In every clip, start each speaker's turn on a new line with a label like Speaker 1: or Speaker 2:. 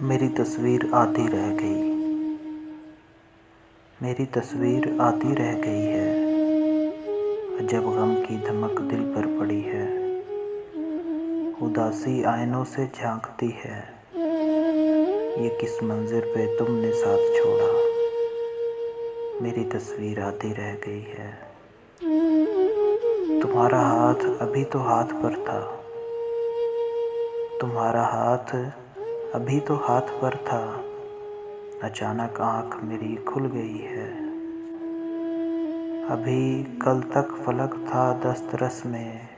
Speaker 1: मेरी तस्वीर आधी रह गई। मेरी तस्वीर आधी रह गई है। अजब गम की धमक दिल पर पड़ी है। उदासी आईनों से झांकती है। ये किस मंजिर पे तुमने साथ छोड़ा। मेरी तस्वीर आधी रह गई है। तुम्हारा हाथ अभी तो हाथ पर था। तुम्हारा हाथ अभी तो हाथ पर था। अचानक आँख मेरी खुल गई है। अभी कल तक फलक था दस्तरस में,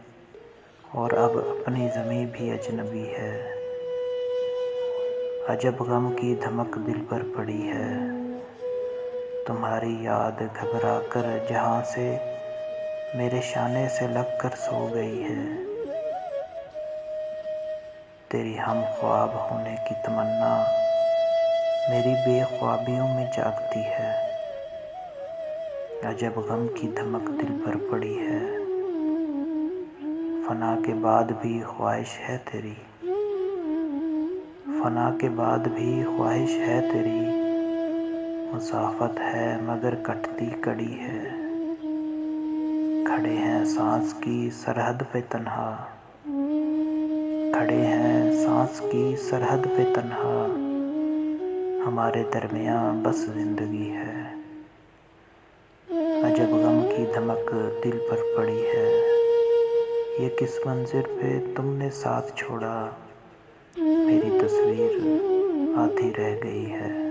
Speaker 1: और अब अपनी ज़मीं भी अजनबी है। अजब गम की धमक दिल पर पड़ी है। तुम्हारी याद घबरा कर जहाँ से मेरे शाने से लग कर सो गई है। तेरी हम ख्वाब होने की तमन्ना मेरी बेख्वाबियों में जागती है। अजब गम की धमक दिल पर पड़ी है। फना के बाद भी ख्वाहिश है तेरी। फना के बाद भी ख्वाहिश है तेरी। मुसाफत है मगर कटती कड़ी है। खड़े हैं सांस की सरहद पे तन्हा। खड़े हैं सांस की सरहद पे तन्हा। हमारे दरमियाँ बस जिंदगी है। अजब गम की धमक दिल पर पड़ी है। ये किस मंजिर पे तुमने साथ छोड़ा। मेरी तस्वीर आधी रह गई है।